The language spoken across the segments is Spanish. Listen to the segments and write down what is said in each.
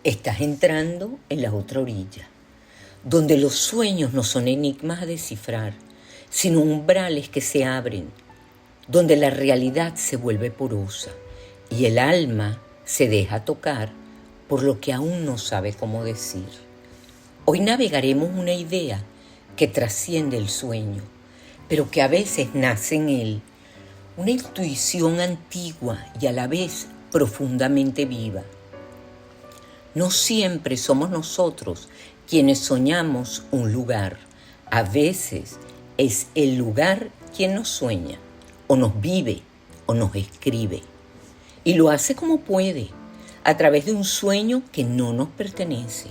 Estás entrando en la otra orilla, donde los sueños no son enigmas a descifrar, sino umbrales que se abren, donde la realidad se vuelve porosa y el alma se deja tocar por lo que aún no sabe cómo decir. Hoy navegaremos una idea que trasciende el sueño, pero que a veces nace en él, una intuición antigua y a la vez profundamente viva. No siempre somos nosotros quienes soñamos un lugar. A veces es el lugar quien nos sueña, o nos vive, o nos escribe. Y lo hace como puede, a través de un sueño que no nos pertenece,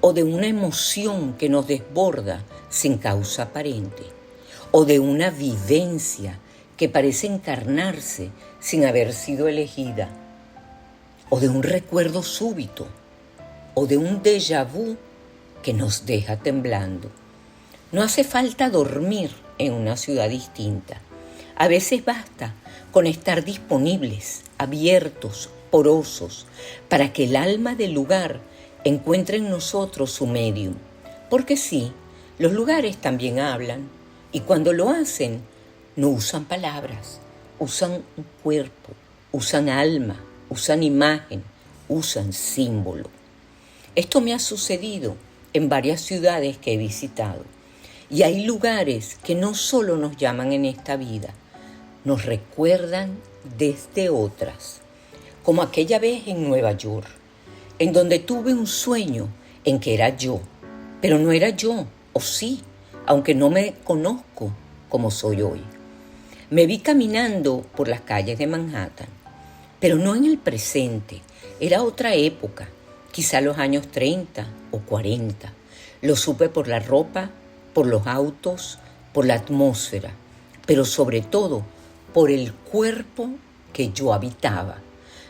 o de una emoción que nos desborda sin causa aparente, o de una vivencia que parece encarnarse sin haber sido elegida, o de un recuerdo súbito, o de un déjà vu que nos deja temblando. No hace falta dormir en una ciudad distinta. A veces basta con estar disponibles, abiertos, porosos, para que el alma del lugar encuentre en nosotros su medium. Porque sí, los lugares también hablan, y cuando lo hacen, no usan palabras, usan un cuerpo, usan alma, usan imagen, usan símbolo. Esto me ha sucedido en varias ciudades que he visitado. Y hay lugares que no solo nos llaman en esta vida, nos recuerdan desde otras. Como aquella vez en Nueva York, en donde tuve un sueño en que era yo, pero no era yo, o sí, aunque no me conozco como soy hoy. Me vi caminando por las calles de Manhattan, pero no en el presente, era otra época. Quizá los años 30 o 40. Lo supe por la ropa, por los autos, por la atmósfera, pero sobre todo por el cuerpo que yo habitaba.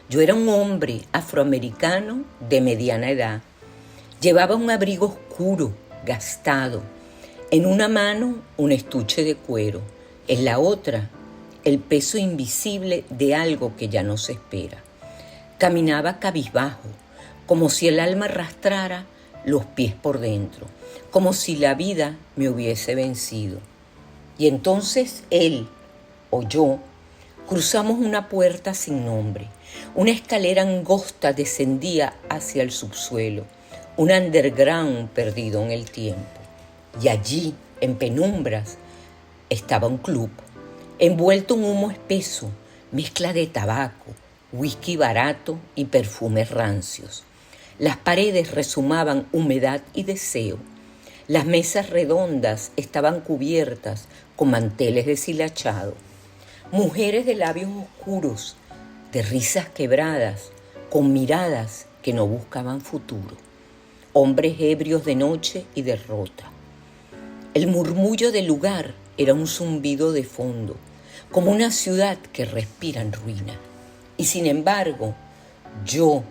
Yo era un hombre afroamericano de mediana edad. Llevaba un abrigo oscuro, gastado. En una mano un estuche de cuero, en la otra el peso invisible de algo que ya no se espera. Caminaba cabizbajo, como si el alma arrastrara los pies por dentro, como si la vida me hubiese vencido. Y entonces él o yo cruzamos una puerta sin nombre, una escalera angosta descendía hacia el subsuelo, un underground perdido en el tiempo. Y allí, en penumbras, estaba un club, envuelto en humo espeso, mezcla de tabaco, whisky barato y perfumes rancios. Las paredes rezumaban humedad y deseo. Las mesas redondas estaban cubiertas con manteles deshilachados. Mujeres de labios oscuros, de risas quebradas, con miradas que no buscaban futuro. Hombres ebrios de noche y derrota. El murmullo del lugar era un zumbido de fondo, como una ciudad que respira en ruina. Y sin embargo, yo,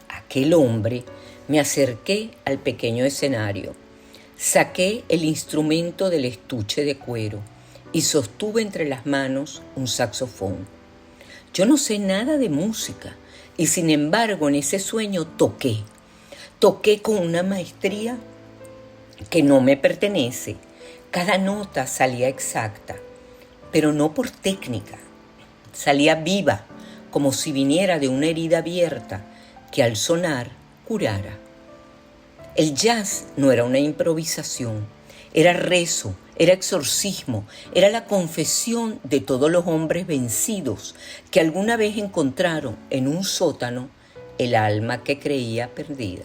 aquel hombre, me acerqué al pequeño escenario. Saqué el instrumento del estuche de cuero y sostuve entre las manos un saxofón. Yo no sé nada de música y sin embargo en ese sueño toqué. Toqué con una maestría que no me pertenece. Cada nota salía exacta, pero no por técnica. Salía viva, como si viniera de una herida abierta que al sonar curara. El jazz no era una improvisación, era rezo, era exorcismo, era la confesión de todos los hombres vencidos que alguna vez encontraron en un sótano el alma que creía perdida.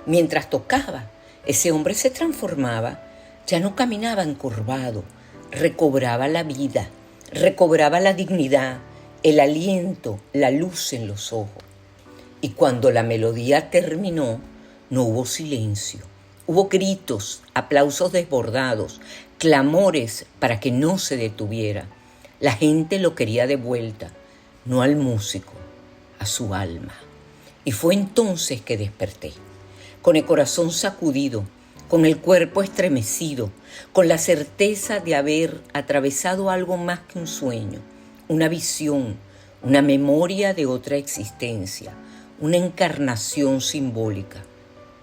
Mientras tocaba, ese hombre se transformaba, ya no caminaba encorvado, recobraba la vida, recobraba la dignidad, el aliento, la luz en los ojos. Y cuando la melodía terminó, no hubo silencio. Hubo gritos, aplausos desbordados, clamores para que no se detuviera. La gente lo quería de vuelta, no al músico, a su alma. Y fue entonces que desperté, con el corazón sacudido, con el cuerpo estremecido, con la certeza de haber atravesado algo más que un sueño, una visión, una memoria de otra existencia, una encarnación simbólica,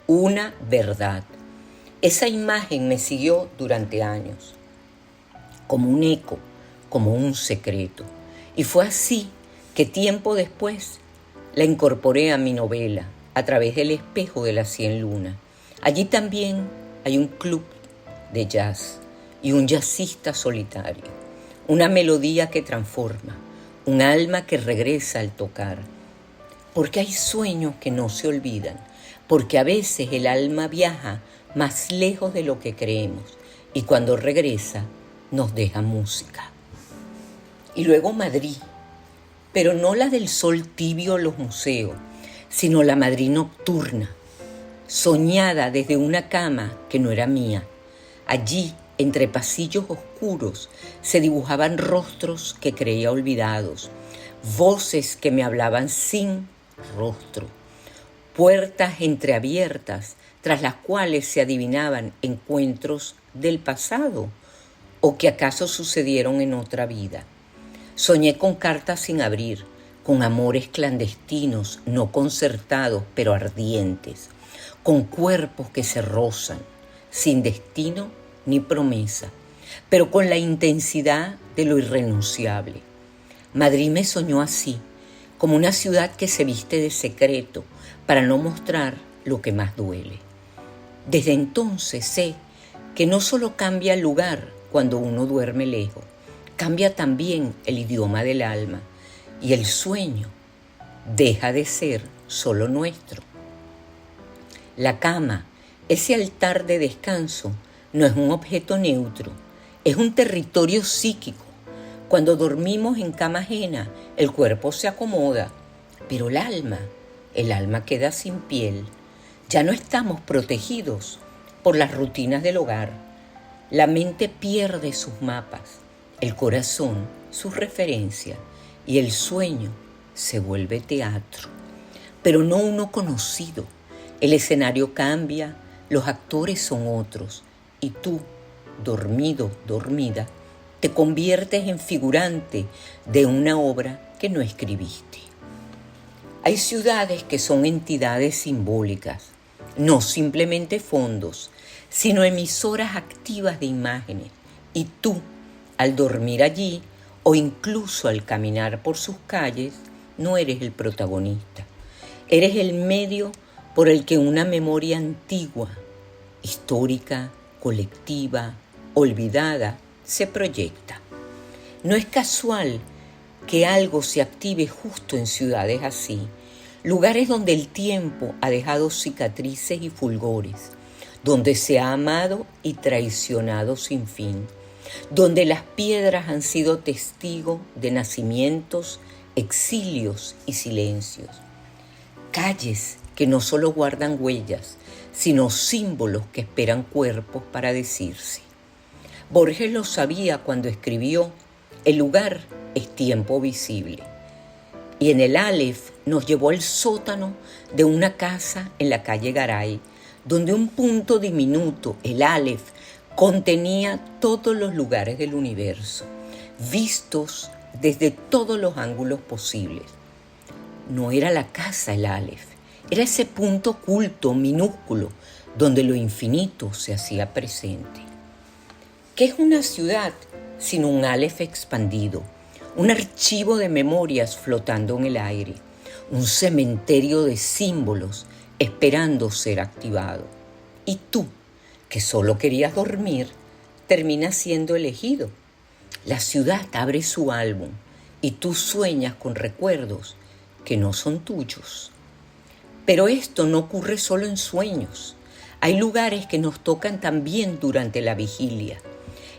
una verdad. Esa imagen me siguió durante años, como un eco, como un secreto. Y fue así que tiempo después la incorporé a mi novela, a través del espejo de las 100 lunas. Allí también hay un club de jazz y un jazzista solitario, una melodía que transforma, un alma que regresa al tocar. Porque hay sueños que no se olvidan, porque a veces el alma viaja más lejos de lo que creemos y cuando regresa nos deja música. Y luego Madrid, pero no la del sol tibio o los museos, sino la Madrid nocturna, soñada desde una cama que no era mía. Allí, entre pasillos oscuros, se dibujaban rostros que creía olvidados, voces que me hablaban sin rostro, puertas entreabiertas tras las cuales se adivinaban encuentros del pasado o que acaso sucedieron en otra vida. Soñé con cartas sin abrir, con amores clandestinos, no concertados, pero ardientes, con cuerpos que se rozan, sin destino ni promesa, pero con la intensidad de lo irrenunciable. Madrid me soñó así, como una ciudad que se viste de secreto para no mostrar lo que más duele. Desde entonces sé que no solo cambia el lugar cuando uno duerme lejos, cambia también el idioma del alma y el sueño deja de ser solo nuestro. La cama, ese altar de descanso, no es un objeto neutro, es un territorio psíquico. Cuando dormimos en cama ajena, el cuerpo se acomoda, pero el alma queda sin piel. Ya no estamos protegidos por las rutinas del hogar. La mente pierde sus mapas, el corazón sus referencias y el sueño se vuelve teatro, pero no uno conocido. El escenario cambia, los actores son otros y tú, dormido, dormida, te conviertes en figurante de una obra que no escribiste. Hay ciudades que son entidades simbólicas, no simplemente fondos, sino emisoras activas de imágenes. Y tú, al dormir allí o incluso al caminar por sus calles, no eres el protagonista. Eres el medio por el que una memoria antigua, histórica, colectiva, olvidada, se proyecta. No es casual que algo se active justo en ciudades así, lugares donde el tiempo ha dejado cicatrices y fulgores, donde se ha amado y traicionado sin fin, donde las piedras han sido testigo de nacimientos, exilios y silencios. Calles que no solo guardan huellas, sino símbolos que esperan cuerpos para decirse. Borges lo sabía cuando escribió: el lugar es tiempo visible. Y en el Aleph nos llevó al sótano de una casa en la calle Garay, donde un punto diminuto, el Aleph, contenía todos los lugares del universo, vistos desde todos los ángulos posibles. No era la casa el Aleph, era ese punto oculto, minúsculo, donde lo infinito se hacía presente. ¿Qué es una ciudad sino un Aleph expandido? Un archivo de memorias flotando en el aire, un cementerio de símbolos esperando ser activado. Y tú, que solo querías dormir, terminas siendo elegido. La ciudad abre su álbum y tú sueñas con recuerdos que no son tuyos. Pero esto no ocurre solo en sueños. Hay lugares que nos tocan también durante la vigilia,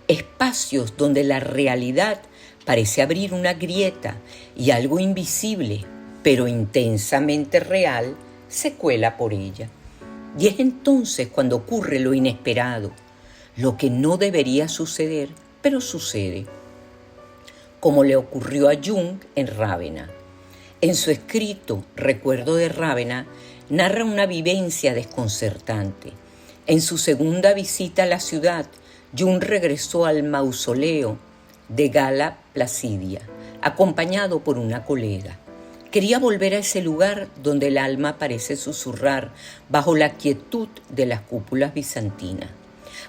espacios donde la realidad parece abrir una grieta y algo invisible, pero intensamente real, se cuela por ella. Y es entonces cuando ocurre lo inesperado, lo que no debería suceder, pero sucede. Como le ocurrió a Jung en Rávena. En su escrito Recuerdo de Rávena, narra una vivencia desconcertante. En su segunda visita a la ciudad, Jung regresó al mausoleo de Gala Placidia, acompañado por una colega. Quería volver a ese lugar donde el alma parece susurrar bajo la quietud de las cúpulas bizantinas.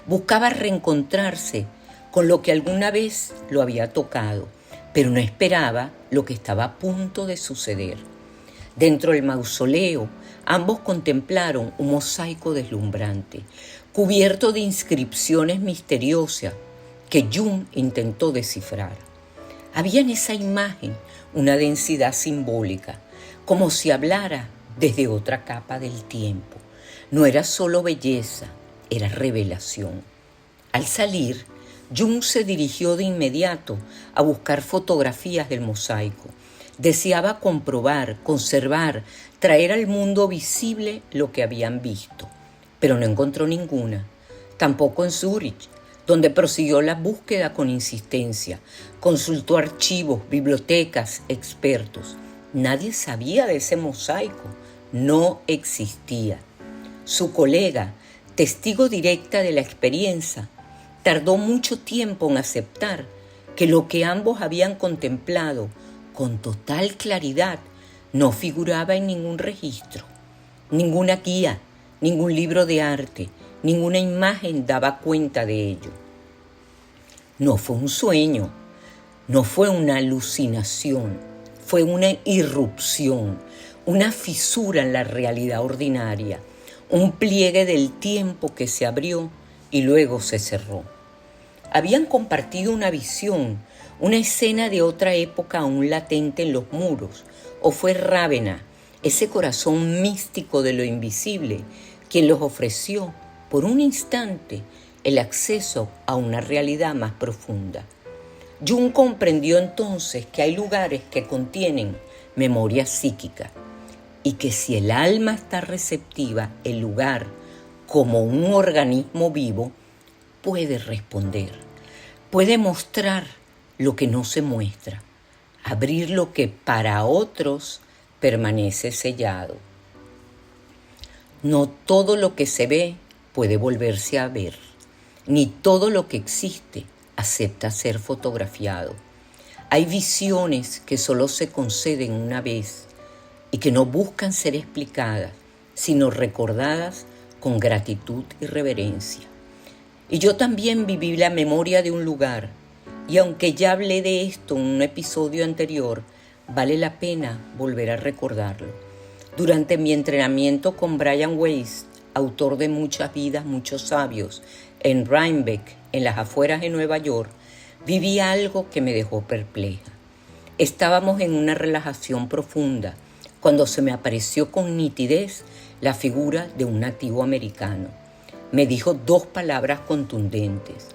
Buscaba reencontrarse con lo que alguna vez lo había tocado, pero no esperaba lo que estaba a punto de suceder. Dentro del mausoleo, ambos contemplaron un mosaico deslumbrante, cubierto de inscripciones misteriosas que Jung intentó descifrar. Había en esa imagen una densidad simbólica, como si hablara desde otra capa del tiempo. No era solo belleza, era revelación. Al salir, Jung se dirigió de inmediato a buscar fotografías del mosaico. Deseaba comprobar, conservar, traer al mundo visible lo que habían visto, pero no encontró ninguna. Tampoco en Zúrich, donde prosiguió la búsqueda con insistencia. Consultó archivos, bibliotecas, expertos. Nadie sabía de ese mosaico. No existía. Su colega, testigo directa de la experiencia, tardó mucho tiempo en aceptar que lo que ambos habían contemplado con total claridad no figuraba en ningún registro. Ninguna guía, ningún libro de arte, ninguna imagen daba cuenta de ello. No fue un sueño, no fue una alucinación, fue una irrupción, una fisura en la realidad ordinaria, un pliegue del tiempo que se abrió y luego se cerró. Habían compartido una visión, una escena de otra época aún latente en los muros, o fue Rávena, ese corazón místico de lo invisible, quien los ofreció por un instante el acceso a una realidad más profunda. Jung comprendió entonces que hay lugares que contienen memoria psíquica y que si el alma está receptiva, el lugar, como un organismo vivo, puede responder, puede mostrar lo que no se muestra, abrir lo que para otros permanece sellado. No todo lo que se ve puede volverse a ver, ni todo lo que existe acepta ser fotografiado. Hay visiones que solo se conceden una vez y que no buscan ser explicadas, sino recordadas con gratitud y reverencia. Y yo también viví la memoria de un lugar, y aunque ya hablé de esto en un episodio anterior, vale la pena volver a recordarlo. Durante mi entrenamiento con Brian Weiss, autor de Muchas vidas, muchos sabios, en Rhinebeck, en las afueras de Nueva York, viví algo que me dejó perpleja. Estábamos en una relajación profunda cuando se me apareció con nitidez la figura de un nativo americano. Me dijo 2 palabras contundentes,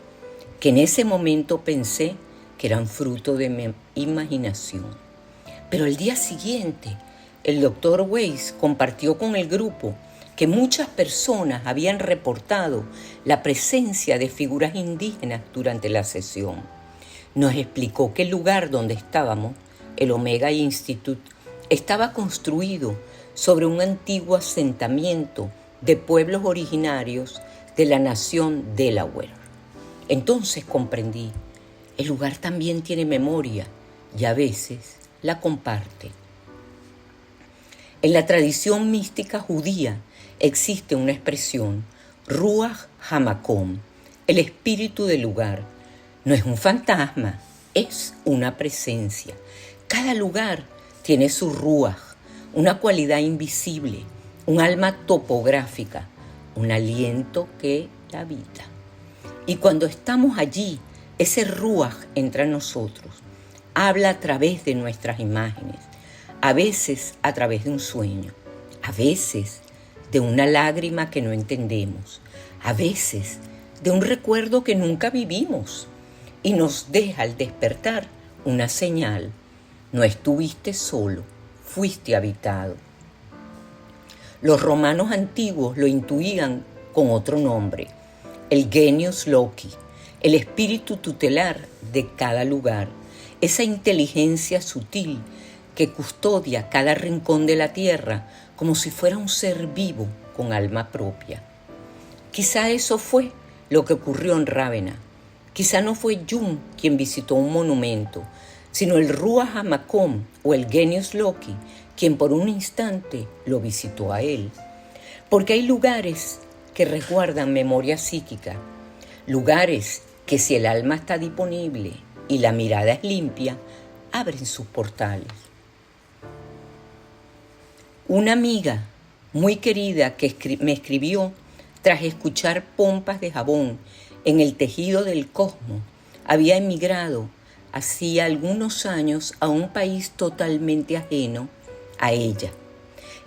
que en ese momento pensé que eran fruto de mi imaginación. Pero el día siguiente, el doctor Weiss compartió con el grupo que muchas personas habían reportado la presencia de figuras indígenas durante la sesión. Nos explicó que el lugar donde estábamos, el Omega Institute, estaba construido sobre un antiguo asentamiento de pueblos originarios de la nación Delaware. Entonces comprendí, el lugar también tiene memoria y a veces la comparte. En la tradición mística judía existe una expresión, Ruach HaMakom, el espíritu del lugar. No es un fantasma, es una presencia. Cada lugar tiene su Ruach, una cualidad invisible, un alma topográfica, un aliento que la habita. Y cuando estamos allí, ese Ruach entra en nosotros, habla a través de nuestras imágenes, a veces a través de un sueño, a veces de una lágrima que no entendemos, a veces de un recuerdo que nunca vivimos y nos deja al despertar una señal. No estuviste solo, fuiste habitado. Los romanos antiguos lo intuían con otro nombre, el Genius Loci, el espíritu tutelar de cada lugar, esa inteligencia sutil que custodia cada rincón de la tierra como si fuera un ser vivo con alma propia. Quizá eso fue lo que ocurrió en Rávena. Quizá no fue Jung quien visitó un monumento, sino el Ruach HaMakom o el Genius Loci, quien por un instante lo visitó a él. Porque hay lugares que resguardan memoria psíquica, lugares que si el alma está disponible y la mirada es limpia, abren sus portales. Una amiga muy querida que me escribió tras escuchar pompas de jabón en el tejido del cosmos, había emigrado hacía algunos años a un país totalmente ajeno a ella.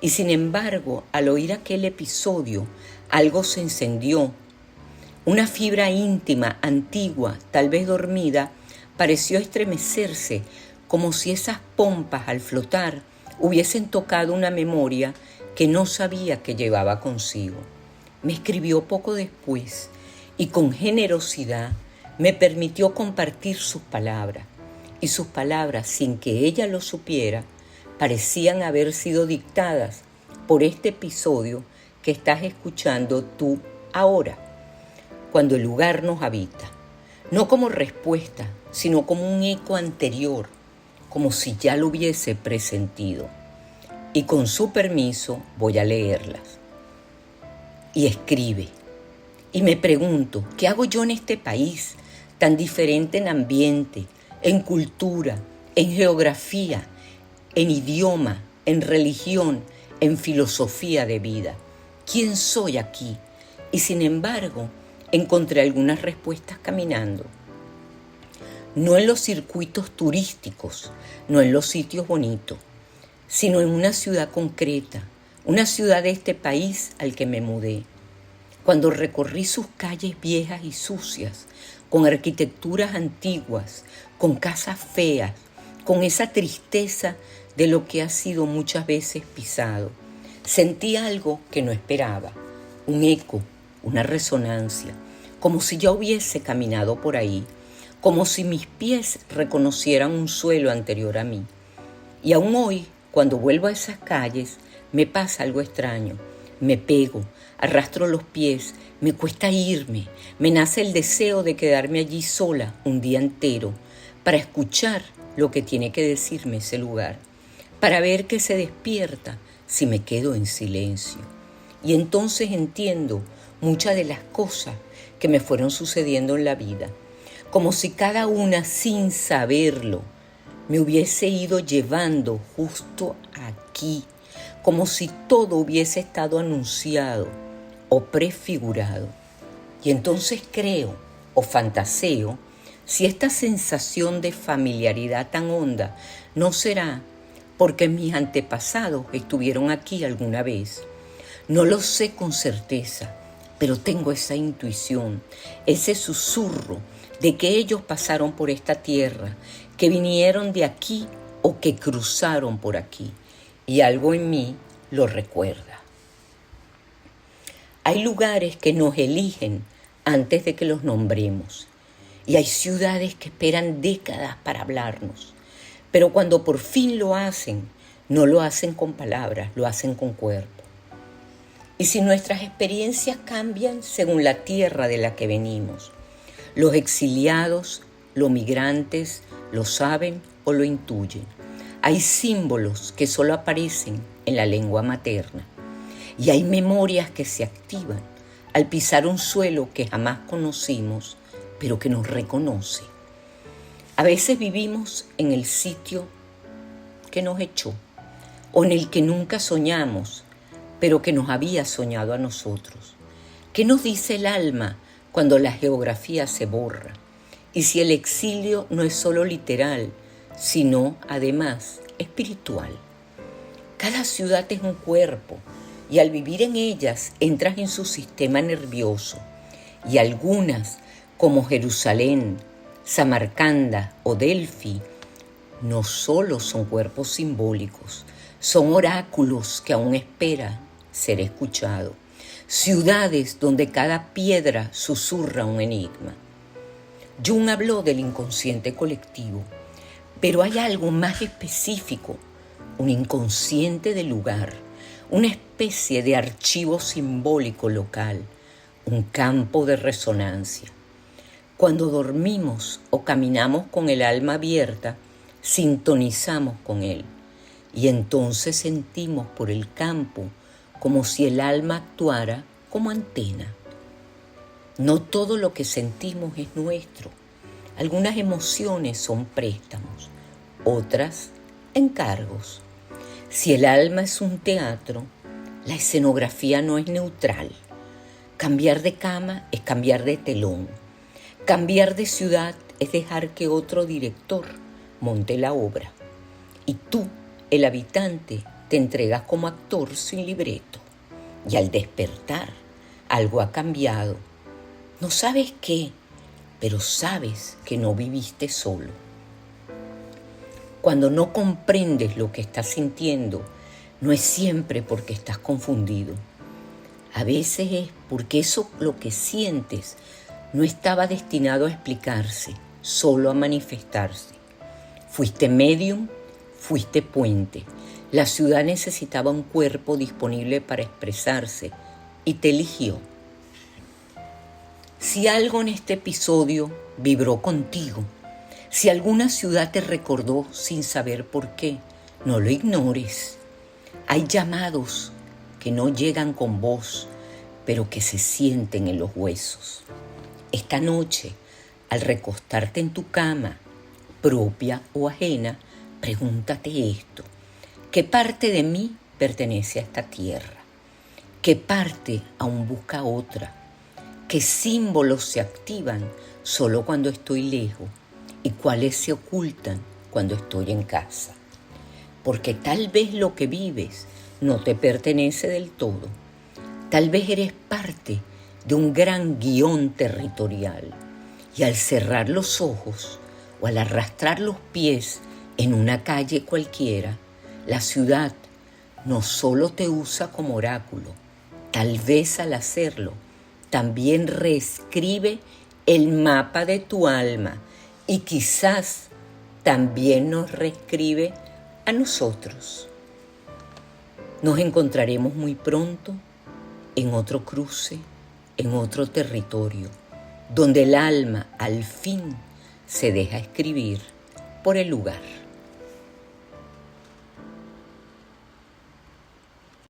Y sin embargo, al oír aquel episodio, algo se encendió. Una fibra íntima, antigua, tal vez dormida, pareció estremecerse, como si esas pompas al flotar hubiesen tocado una memoria que no sabía que llevaba consigo. Me escribió poco después y con generosidad me permitió compartir sus palabras. Y sus palabras, sin que ella lo supiera, parecían haber sido dictadas por este episodio que estás escuchando tú ahora, cuando el lugar nos habita, no como respuesta, sino como un eco anterior, como si ya lo hubiese presentido. Y con su permiso voy a leerlas. Y escribe. Y me pregunto, ¿qué hago yo en este país tan diferente en ambiente, en cultura, en geografía, en idioma, en religión, en filosofía de vida? ¿Quién soy aquí? Y sin embargo, encontré algunas respuestas caminando. No en los circuitos turísticos, no en los sitios bonitos, sino en una ciudad concreta, una ciudad de este país al que me mudé. Cuando recorrí sus calles viejas y sucias, con arquitecturas antiguas, con casas feas, con esa tristeza de lo que ha sido muchas veces pisado, sentí algo que no esperaba, un eco, una resonancia, como si ya hubiese caminado por ahí, como si mis pies reconocieran un suelo anterior a mí. Y aún hoy, cuando vuelvo a esas calles, me pasa algo extraño. Me pego, arrastro los pies, me cuesta irme, me nace el deseo de quedarme allí sola un día entero para escuchar lo que tiene que decirme ese lugar, para ver qué se despierta si me quedo en silencio. Y entonces entiendo muchas de las cosas que me fueron sucediendo en la vida, como si cada una, sin saberlo, me hubiese ido llevando justo aquí, como si todo hubiese estado anunciado o prefigurado. Y entonces creo o fantaseo si esta sensación de familiaridad tan honda no será porque mis antepasados estuvieron aquí alguna vez. No lo sé con certeza, pero tengo esa intuición, ese susurro de que ellos pasaron por esta tierra, que vinieron de aquí o que cruzaron por aquí. Y algo en mí lo recuerda. Hay lugares que nos eligen antes de que los nombremos. Y hay ciudades que esperan décadas para hablarnos. Pero cuando por fin lo hacen, no lo hacen con palabras, lo hacen con cuerpo. Y si nuestras experiencias cambian según la tierra de la que venimos, los exiliados, los migrantes, lo saben o lo intuyen. Hay símbolos que solo aparecen en la lengua materna. Y hay memorias que se activan al pisar un suelo que jamás conocimos, pero que nos reconoce. A veces vivimos en el sitio que nos echó, o en el que nunca soñamos, pero que nos había soñado a nosotros. ¿Qué nos dice el alma cuando la geografía se borra? Y si el exilio no es solo literal, sino además espiritual. Cada ciudad es un cuerpo y al vivir en ellas entras en su sistema nervioso. Y algunas, como Jerusalén, Samarcanda o Delfi, no solo son cuerpos simbólicos, son oráculos que aún esperan ser escuchados. Ciudades donde cada piedra susurra un enigma. Jung habló del inconsciente colectivo, pero hay algo más específico, un inconsciente de lugar, una especie de archivo simbólico local, un campo de resonancia. Cuando dormimos o caminamos con el alma abierta, sintonizamos con él y entonces sentimos por el campo como si el alma actuara como antena. No todo lo que sentimos es nuestro. Algunas emociones son préstamos, otras encargos. Si el alma es un teatro, la escenografía no es neutral. Cambiar de cama es cambiar de telón. Cambiar de ciudad es dejar que otro director monte la obra. Y tú, el habitante, te entregas como actor sin libreto. Y al despertar, algo ha cambiado. No sabes qué, pero sabes que no viviste solo. Cuando no comprendes lo que estás sintiendo, no es siempre porque estás confundido. A veces es porque eso, lo que sientes, no estaba destinado a explicarse, solo a manifestarse. Fuiste medium, fuiste puente. La ciudad necesitaba un cuerpo disponible para expresarse y te eligió. Si algo en este episodio vibró contigo, si alguna ciudad te recordó sin saber por qué, no lo ignores. Hay llamados que no llegan con voz, pero que se sienten en los huesos. Esta noche, al recostarte en tu cama, propia o ajena, pregúntate esto: ¿qué parte de mí pertenece a esta tierra? ¿Qué parte aún busca otra? ¿Qué símbolos se activan solo cuando estoy lejos? ¿Y cuáles se ocultan cuando estoy en casa? Porque tal vez lo que vives no te pertenece del todo. Tal vez eres parte de un gran guión territorial. Y al cerrar los ojos o al arrastrar los pies en una calle cualquiera, la ciudad no solo te usa como oráculo, tal vez al hacerlo, también reescribe el mapa de tu alma y quizás también nos reescribe a nosotros. Nos encontraremos muy pronto en otro cruce, en otro territorio, donde el alma al fin se deja escribir por el lugar.